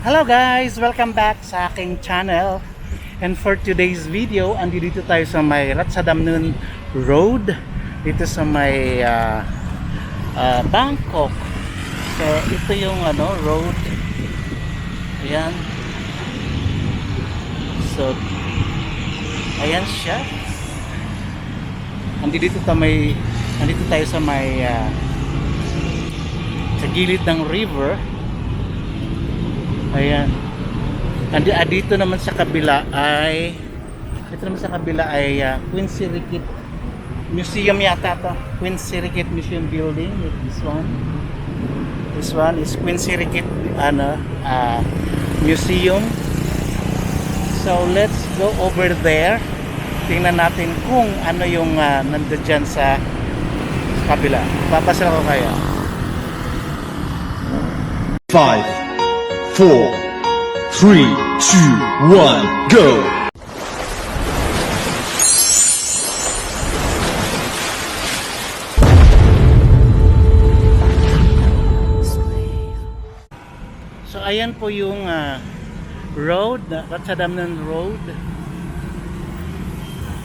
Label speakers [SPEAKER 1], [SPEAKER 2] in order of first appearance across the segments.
[SPEAKER 1] Hello guys! Welcome back sa aking channel. And for today's video, andito tayo sa may Ratsadamnern Road dito sa may Bangkok. So ito yung road. Ayan. So ayan siya. Andito tayo sa may sa gilid ng river. Ayan. Dito naman sa kabila ay Queen Sirikit Museum yata to. Queen Sirikit Museum building. This one is Queen Sirikit Museum. So let's go over there. Tingnan natin kung ano yung nandiyan sa kabila. Papasal ko kayo.
[SPEAKER 2] 5, 4, 3, 2, 1, go!
[SPEAKER 1] So ayan po yung road, Ratsadamnern Road.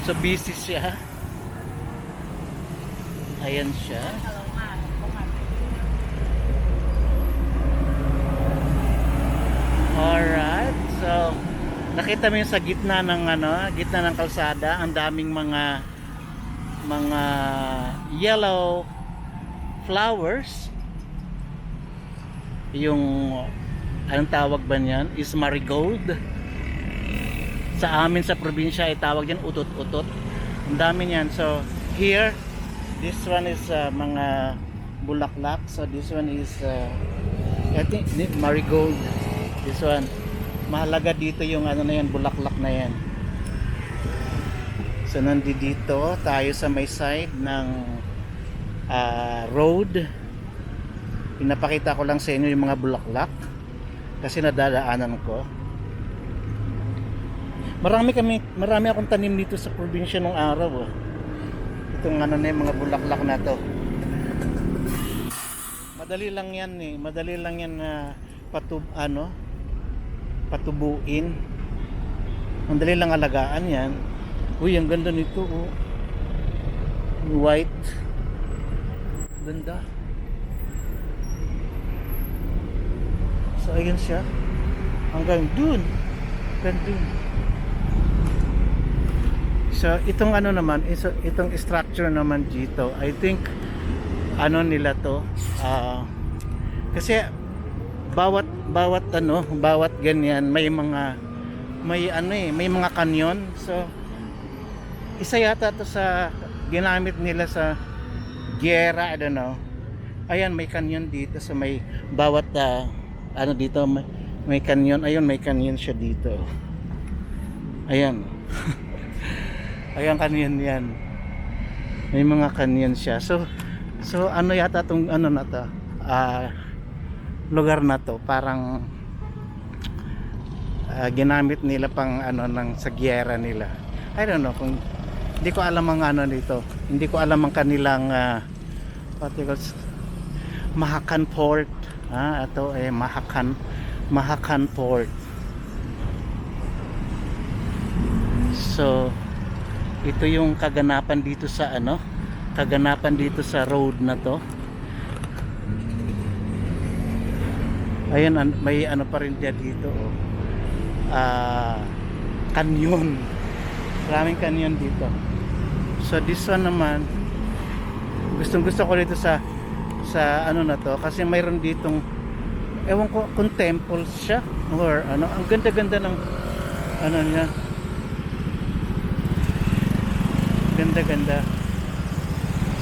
[SPEAKER 1] So busy siya. Ayan siya. Alright, so nakita mo yung sa gitna ng kalsada, ang daming mga yellow flowers. Yung anong tawag ba niyan? Is marigold. Sa amin sa probinsya ay tawag yan utot-utot. Ang dami niyan. So here, this one is mga bulaklak. So this one is I think marigold. This one, mahalaga dito yung bulaklak na yan. So nandito tayo sa may side ng road. Pinapakita ko lang sa inyo yung mga bulaklak kasi nadadaanan ko. Marami akong tanim dito sa probinsya nung araw. Itong yung mga bulaklak na to. Madali lang yan na patubuin. Madali lang alagaan yan. Uy, ang ganda nito white. Ganda. So ayun siya. Hanggang dun. So itong itong structure naman dito, I think nila to kasi bawat ganyan may mga kanyon. So isa yata to sa ginamit nila sa giyera, I don't know. Ayan, may kanyon dito sa may bawat dito may kanyon. Ayun, may kanyon siya dito. Ayan. Ayan, kanyon yan. May mga kanyon siya. So yata tong na to, lugar na to parang ginamit nila pang sa giyera nila. I don't know kung hindi ko alam ang dito. Hindi ko alam ang kanilang Mahakam Port. Ito ay Mahakam Port. So ito yung kaganapan dito sa road na to. Ayun, may pa rin dito kanyon. Maraming kanyon dito. So this one naman, gusto ko dito sa na to kasi mayroon ditong ewan ko kung temple siya or ang ganda-ganda ng niya. Ganda.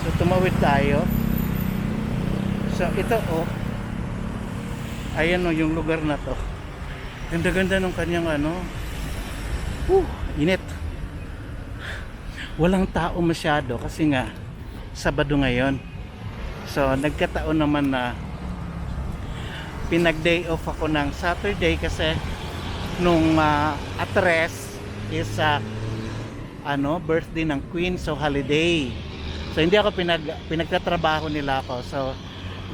[SPEAKER 1] So tumawid tayo. So ito ayan yung lugar na to. Ganda-ganda ng kanyang init. Walang tao masyado kasi nga Sabado ngayon. So nagkataon naman na pinag-day off ako ng Saturday kasi nung address is birthday ng Queen, so holiday. So hindi ako pinagtatrabaho nila ako. So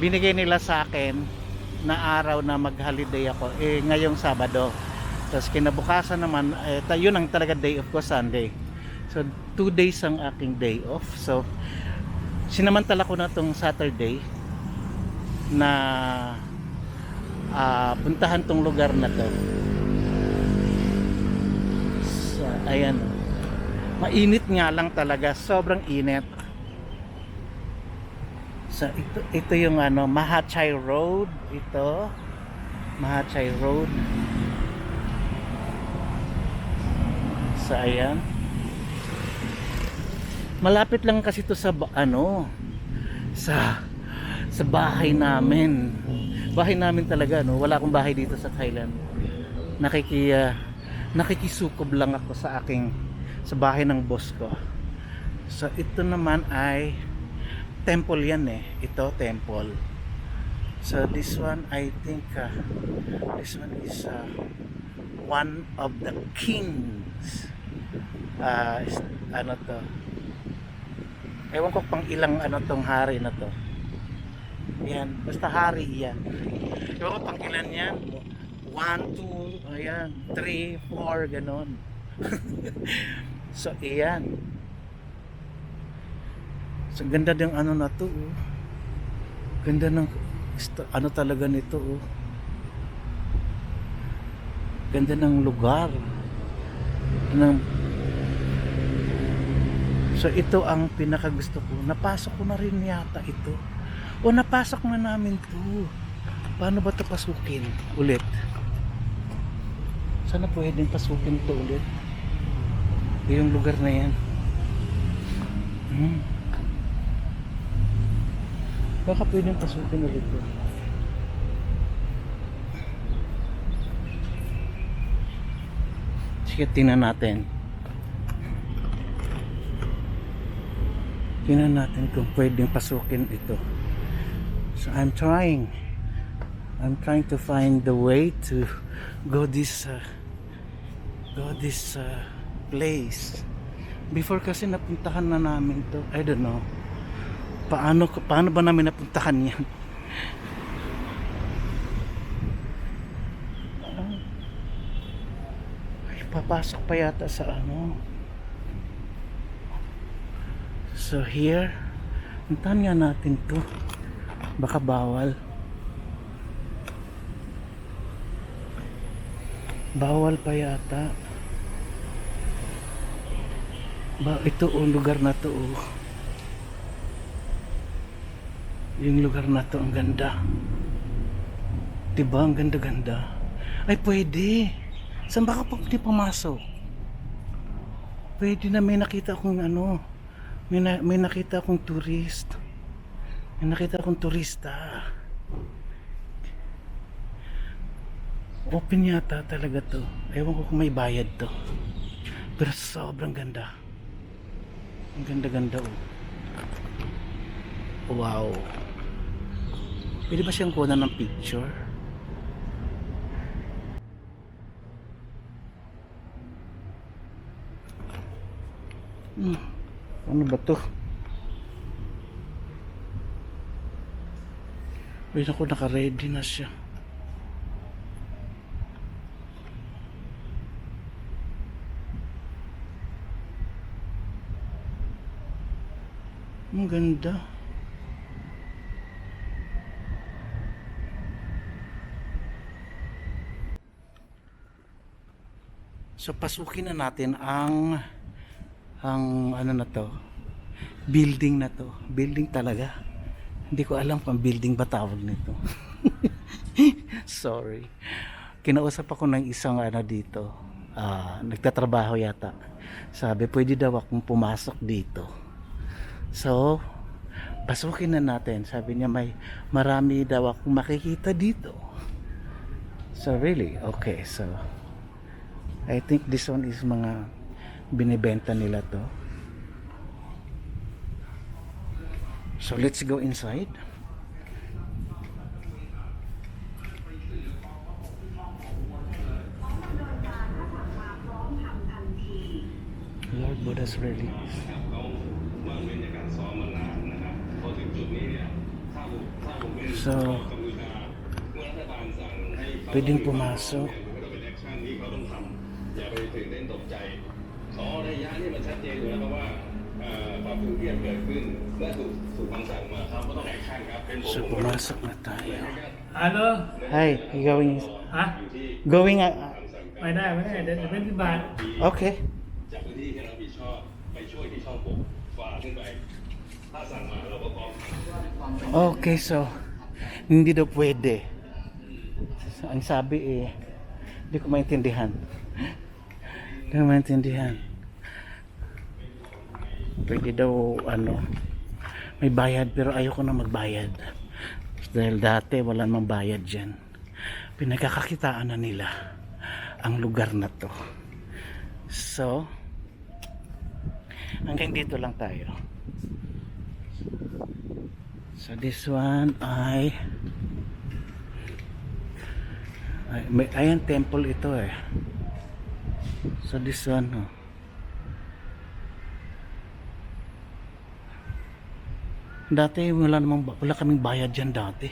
[SPEAKER 1] binigay nila sa akin na araw na mag-holiday ako, ngayong Sabado. Tapos kinabukasan naman, yun ang talaga day off ko, Sunday. So 2 days ang aking day off. So sinamantala ko na tong Saturday na puntahan tong lugar na to. So, ayan. Mainit nga lang talaga, sobrang init. So ito yung Mahachay Road, ito Mahachay Road. So ayan, malapit lang kasi ito sa sa bahay namin. Bahay namin talaga, wala akong bahay dito sa Thailand. Nakikisukob lang ako sa bahay ng boss ko. So ito naman ay temple yan ito temple. So this one I think this one is one of the kings. To, ewan ko pang ilang tong hari na to. Yan, basta hari yan. Ewan ko pang ilan yan, 1, 2, ayan, 3, 4, ganon. So ayan. So ganda ng na to, ganda ng talaga nito, ganda ng lugar so ito ang pinakagusto ko. Napasok ko na rin yata ito, o napasok na namin to. Paano ba ito pasukin ulit? Sana pwedeng pasukin ito ulit, yung lugar na yan. Baka pwedeng pasukin ulit ito. Sige, tingnan natin. Tingnan natin kung pwedeng pasukin ito. So I'm trying to find the way to go this place. Before kasi napuntahan na namin to. I don't know. Paano ba namin napuntahan yan? Ay, papasok pa yata sa So here, puntahan nga natin to. Baka bawal. Bawal pa yata. Ito lugar na to. Yung lugar na to, ang ganda. Diba? Ang ganda-ganda. Ay, pwede. Saan ba ka pwede pumasok? Pwede na, may nakita akong may nakita akong tourist. May nakita akong turista. Open yata talaga to. Ewan ko kung may bayad to. Pero sobrang ganda. Ang ganda-ganda Wow. Pwede ba siyang kuha ng picture? Ano ba to? Pwede ako naka-ready na siya. Ang ganda. So pasukin na natin ang na to, building na to. Building talaga. Hindi ko alam kung building ba tawag nito. Sorry. Kinausap ako ng isang dito. Nagtatrabaho yata. Sabi, pwede daw akong pumasok dito. So, pasukin na natin. Sabi niya, marami daw akong makikita dito. So really, okay. So, I think this one is mga binibenta nila to. So let's go inside. Lord Buddha's relics. So Pwedeng pumasok.
[SPEAKER 3] อย่าไปตื่นเต้นตกใจสอระยะนี่มันชัดเจนอยู่แล้วครับว่าความตึงเครียดเกิดขึ้นเมื่อถูกคำสั่งมาครับก็ต้องแอคชั่นครับเป็นผม
[SPEAKER 1] So, pumasok na tayo.
[SPEAKER 4] Ano?
[SPEAKER 1] Hi, you going?
[SPEAKER 4] ฮะ
[SPEAKER 1] Going?
[SPEAKER 4] ไม่ได้เดี๋ยวเป็นที่บ้าน
[SPEAKER 1] Okay.
[SPEAKER 3] จากพื้นที่ที่รับผิดชอบไปช่วยที่ช่องปกฝ่าขึ้นไปถ้าสั่งมาเราก็พร้อม
[SPEAKER 1] Okay, so hindi daw pwede. So, ang sabi hindi ko maintindihan. Hindi ko maintindihan. Pwede daw may bayad pero ayoko na magbayad. Dahil dati wala namang bayad dyan. Pinagkakakitaan na nila ang lugar na to. So, hanggang dito lang tayo. So this one ayan temple ito So this one dati wala kaming bayad dyan dati.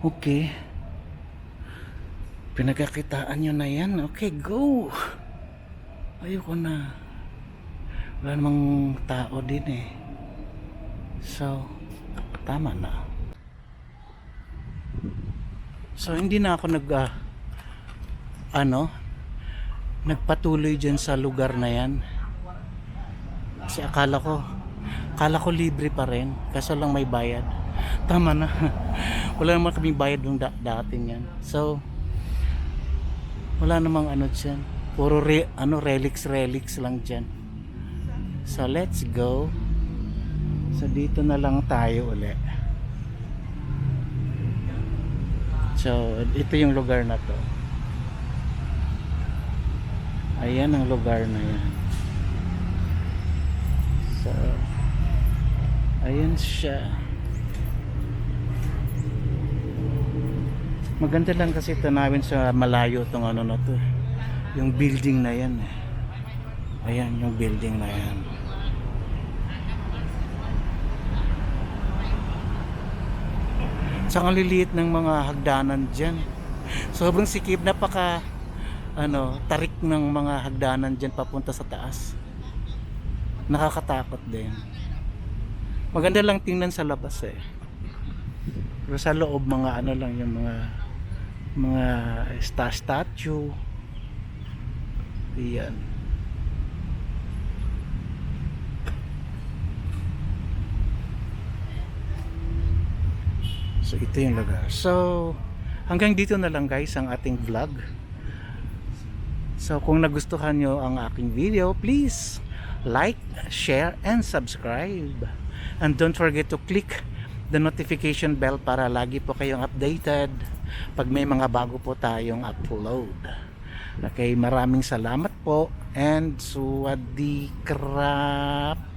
[SPEAKER 1] Okay, pinagkakitaan nyo na yan. Okay, go. Ayoko na, wala namang tao din so tama na. So hindi na ako nagpatuloy dyan sa lugar na yan kasi akala ko libre pa rin kaso lang may bayad. Tama na. Wala naman kaming bayad nung dating yan. So wala namang dyan, puro relics lang dyan. So let's go. So dito na lang tayo uli. So ito yung lugar na to. Ayan ang lugar na yan. So ayan siya. Maganda lang kasi tanawin sa malayo tong na to. Yung building na yan Ayan yung building na yan. Saka liliit ng mga hagdanan dyan. Sobrang sikip, napaka tarik ng mga hagdanan dyan papunta sa taas. Nakakatakot din. Maganda lang tingnan sa labas pero sa loob mga lang yung mga statue. Ayan. So ito yung lugar. So hanggang dito na lang guys ang ating vlog. So kung nagustuhan nyo ang aking video, please like, share, and subscribe. And don't forget to click the notification bell para lagi po kayong updated pag may mga bago po tayong upload. Okay, maraming salamat po and Sawasdee krap.